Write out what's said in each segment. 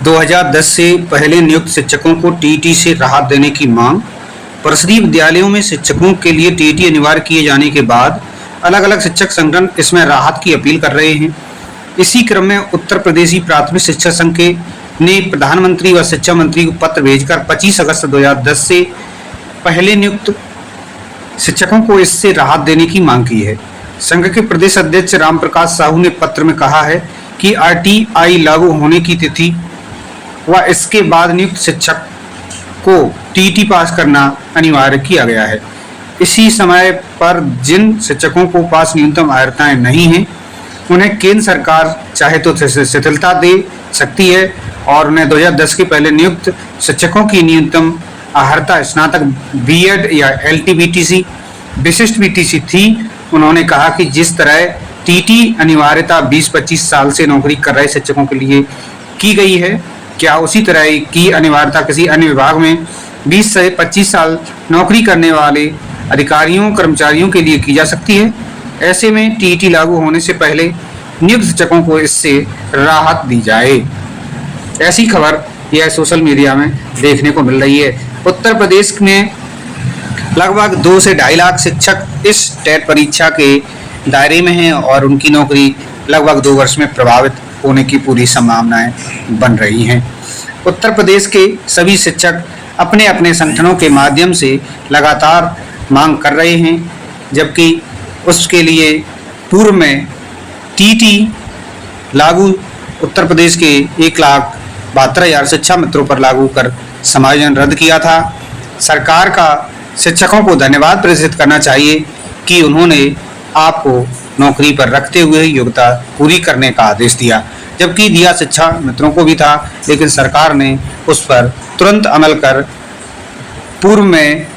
2010 से पहले नियुक्त शिक्षकों को टीईटी से राहत देने की मांग। परिषदीय विद्यालयों में शिक्षकों के लिए टीईटी अनिवार्य किए जाने के बाद अलग अलग शिक्षक संगठन इसमें राहत की अपील कर रहे हैं। इसी क्रम में उत्तर प्रदेशी प्राथमिक शिक्षा संघ के ने प्रधानमंत्री व शिक्षा मंत्री को पत्र भेजकर 25 अगस्त 2010 से पहले नियुक्त शिक्षकों को इससे राहत देने की मांग की है। संघ के प्रदेश अध्यक्ष रामप्रकाश साहू ने पत्र में कहा है कि आरटीआई लागू होने की तिथि व इसके बाद नियुक्त शिक्षक को टीईटी पास करना अनिवार्य किया गया है। इसी समय पर जिन शिक्षकों को पास न्यूनतम अर्हताएं नहीं हैं, उन्हें केंद्र सरकार चाहे तो शिथिलता दे सकती है और उन्हें 2010 के पहले नियुक्त शिक्षकों की न्यूनतम अर्हता स्नातक बीएड या एलटीबीटीसी विशिष्ट बीटीसी थी। उन्होंने कहा कि जिस तरह टीटी अनिवार्यता 20-25 साल से नौकरी कर रहे शिक्षकों के लिए की गई है, क्या उसी तरह की अनिवार्यता किसी अन्य विभाग में 20 से 25 साल नौकरी करने वाले अधिकारियों कर्मचारियों के लिए की जा सकती है? ऐसे में टीईटी लागू होने से पहले नियुक्त शिक्षकों को इससे राहत दी जाए। ऐसी खबर यह सोशल मीडिया में देखने को मिल रही है। उत्तर प्रदेश में लगभग 2 से 2.5 लाख शिक्षक इस टेट परीक्षा के दायरे में हैं और उनकी नौकरी लगभग 2 वर्ष में प्रभावित होने की पूरी संभावनाएं बन रही हैं। उत्तर प्रदेश के सभी शिक्षक अपने अपने संगठनों के माध्यम से लगातार मांग कर रहे हैं, जबकि उसके लिए पूर्व में टीटी लागू उत्तर प्रदेश के 1,72,000 शिक्षा मित्रों पर लागू कर समायोजन रद्द किया था। सरकार का शिक्षकों को धन्यवाद प्रदर्शित करना चाहिए कि उन्होंने आपको नौकरी पर रखते हुए योग्यता पूरी करने का आदेश दिया, जबकि दिया शिक्षा मित्रों को भी था, लेकिन सरकार ने उस पर तुरंत अमल कर पूर्व में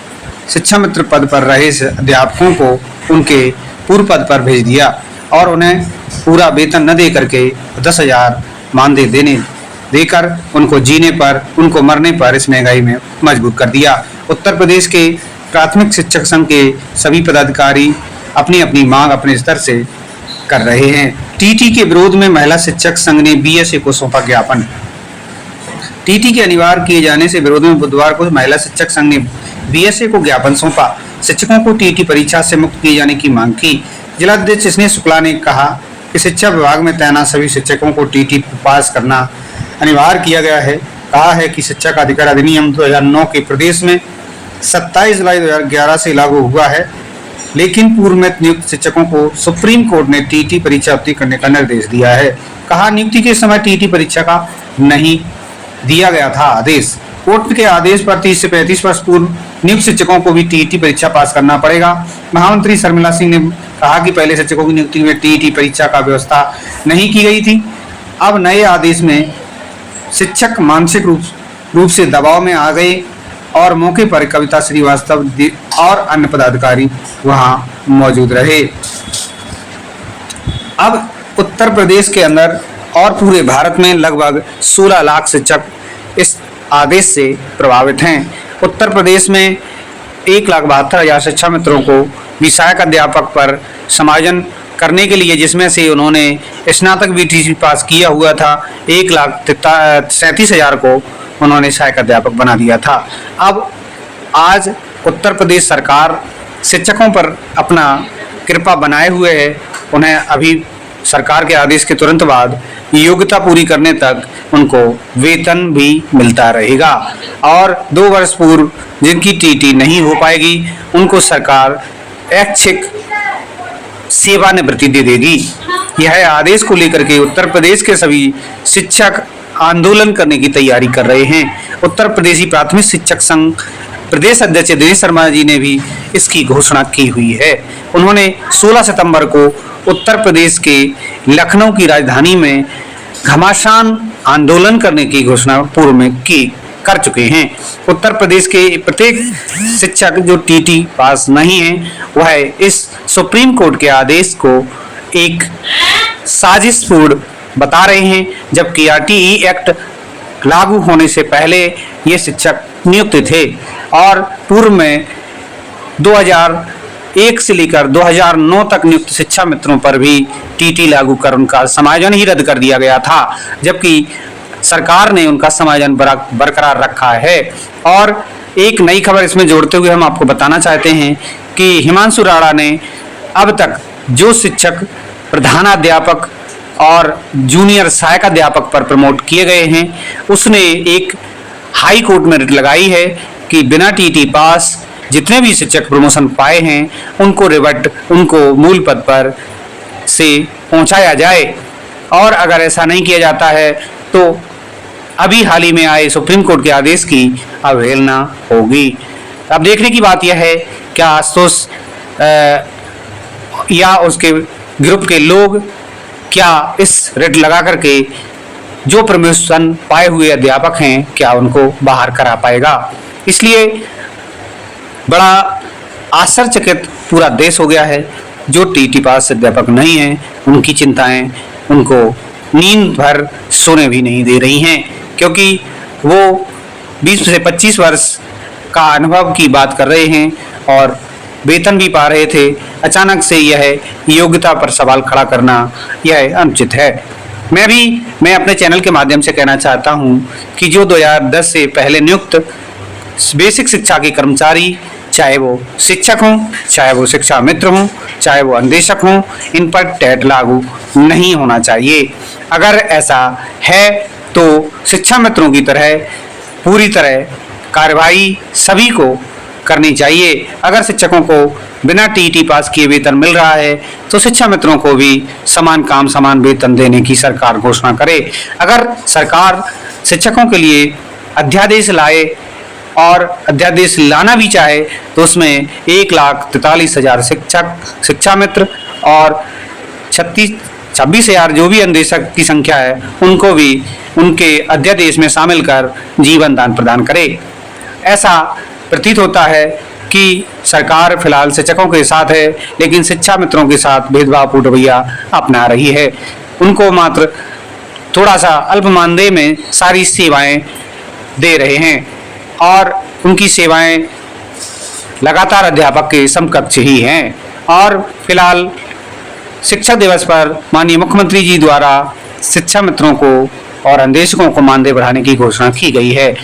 शिक्षा मित्र पद पर रहे अध्यापकों को उनके पूर्व पद पर भेज दिया और उन्हें पूरा वेतन न दे करके 10,000 मानदेय देकर उनको जीने पर, उनको मरने पर इस महंगाई में मजबूर कर दिया। उत्तर प्रदेश के प्राथमिक शिक्षक संघ के सभी पदाधिकारी अपनी अपनी मांग अपने स्तर से कर रहे हैं। टीटी के विरोध में महिला शिक्षक संघ ने बीएसए को सौंपा ज्ञापन। टीटी के अनिवार्य किए जाने से विरोध में बुधवार को महिला शिक्षक संघ ने बीएसए को ज्ञापन सौंपा। शिक्षकों को टीटी परीक्षा से मुक्त किए जाने की मांग की। जिलाध्यक्ष स्नेह शुक्ला ने कहा कि शिक्षा विभाग में तैनात सभी शिक्षकों को टीटी पास करना अनिवार्य किया गया है। कहा है कि शिक्षक अधिकार अधिनियम 2009 के प्रदेश में 27 जुलाई 2011 से लागू हुआ है, लेकिन पूर्व में नियुक्त शिक्षकों को सुप्रीम कोर्ट ने टीटी परीक्षा उत्तीर्ण करने का निर्देश दिया है। कहा नियुक्ति के समय टीटी परीक्षा का नहीं दिया गया था आदेश। कोर्ट के आदेश पर 30 से 35 वर्ष पूर्व नियुक्त शिक्षकों को भी टीईटी परीक्षा पास करना पड़ेगा। महामंत्री शर्मिला सिंह ने कहा कि पहले शिक्षकों की नियुक्ति में टीईटी परीक्षा का व्यवस्था नहीं की गई थी। अब नए आदेश में शिक्षक मानसिक रूप से दबाव में आ गए और मौके पर कविता श्रीवास्तव और अन्य पदाधिकारी वहां मौजूद रहे। अब उत्तर प्रदेश के अंदर और पूरे भारत में लगभग 16 लाख शिक्षक इस आदेश से प्रभावित हैं। उत्तर प्रदेश में 1,72,000 शिक्षा मित्रों को सहायक अध्यापक पर समायोजन करने के लिए, जिसमें से उन्होंने स्नातक बीटीसी पास किया हुआ था, 1,37,000 को उन्होंने सहायक अध्यापक बना दिया था। अब आज उत्तर प्रदेश सरकार शिक्षकों पर अपना कृपा बनाए हुए है। उन्हें अभी सरकार के आदेश के तुरंत बाद योग्यता पूरी करने तक उनको वेतन भी मिलता रहेगा और 2 वर्ष पूर्व जिनकी टीटी नहीं हो पाएगी उनको सरकार ऐच्छिक सेवानिवृत्ति दे देगी। यह आदेश को लेकर के उत्तर प्रदेश के सभी शिक्षक आंदोलन करने की तैयारी कर रहे हैं। उत्तर प्रदेशी प्राथमिक शिक्षक संघ प्रदेश अध्यक्ष दिनेश शर्मा जी ने भी इसकी घोषणा की हुई है। उन्होंने 16 सितंबर को उत्तर प्रदेश के लखनऊ की राजधानी में घमासान आंदोलन करने की घोषणा पूर्व में कर चुके हैं। उत्तर प्रदेश के प्रत्येक शिक्षक जो टीटी पास नहीं है, वह इस सुप्रीम कोर्ट के आदेश को एक साजिशपूर्ण बता रहे हैं, जबकि आरटीई एक्ट लागू होने से पहले ये शिक्षक नियुक्त थे और पूर्व में 2001 से लेकर 2009 तक नियुक्त शिक्षा मित्रों पर भी टीटी लागू कर उनका समायोजन ही रद्द कर दिया गया था, जबकि सरकार ने उनका समायोजन बरकरार रखा है। और एक नई खबर इसमें जोड़ते हुए हम आपको बताना चाहते हैं कि हिमांशु राणा ने अब तक जो शिक्षक प्रधानाध्यापक और जूनियर सहायक अध्यापक पर प्रमोट किए गए हैं, उसने एक हाई कोर्ट में रिट लगाई है कि बिना टीटी पास जितने भी शिक्षक प्रमोशन पाए हैं उनको मूल पद पर से पहुंचाया जाए। और अगर ऐसा नहीं किया जाता है तो अभी हाल ही में आए सुप्रीम कोर्ट के आदेश की अवहेलना होगी। अब देखने की बात यह है क्या आशुतोष या उसके ग्रुप के लोग क्या इस रिट लगा करके जो प्रमोशन पाए हुए अध्यापक हैं क्या उनको बाहर करा पाएगा। इसलिए बड़ा आश्चर्यचकित पूरा देश हो गया है। जो टीटी पास अध्यापक नहीं हैं उनकी चिंताएं उनको नींद भर सोने भी नहीं दे रही हैं, क्योंकि वो 20 से 25 वर्ष का अनुभव की बात कर रहे हैं और वेतन भी पा रहे थे। अचानक से यह योग्यता पर सवाल खड़ा करना यह अनुचित है। मैं अपने चैनल के माध्यम से कहना चाहता हूं कि जो 2010 से पहले नियुक्त बेसिक शिक्षा के कर्मचारी, चाहे वो शिक्षक हों, चाहे वो शिक्षा मित्र हों, चाहे वो अन्वेषक हों, इन पर टेट लागू नहीं होना चाहिए। अगर ऐसा है तो शिक्षा मित्रों की तरह पूरी तरह कार्रवाई सभी को करनी चाहिए। अगर शिक्षकों को बिना टीटी पास किए वेतन मिल रहा है तो शिक्षा मित्रों को भी समान काम समान वेतन देने की सरकार घोषणा करे। अगर सरकार शिक्षकों के लिए अध्यादेश लाए और अध्यादेश लाना भी चाहे तो उसमें 1,43,000 शिक्षक, शिक्षा मित्र और 26,000 जो भी अन्वेषक की संख्या है उनको भी उनके अध्यादेश में शामिल कर जीवन दान प्रदान करे। ऐसा प्रतीत होता है कि सरकार फिलहाल शिक्षकों के साथ है, लेकिन शिक्षा मित्रों के साथ भेदभावपूर्ण रवैया अपना रही है। उनको मात्र थोड़ा सा अल्प मानदेय में सारी सेवाएं दे रहे हैं और उनकी सेवाएं लगातार अध्यापक के समकक्ष ही हैं। और फिलहाल शिक्षक दिवस पर माननीय मुख्यमंत्री जी द्वारा शिक्षा मित्रों को और अन्वेषकों को मानदेय बढ़ाने की घोषणा की गई है।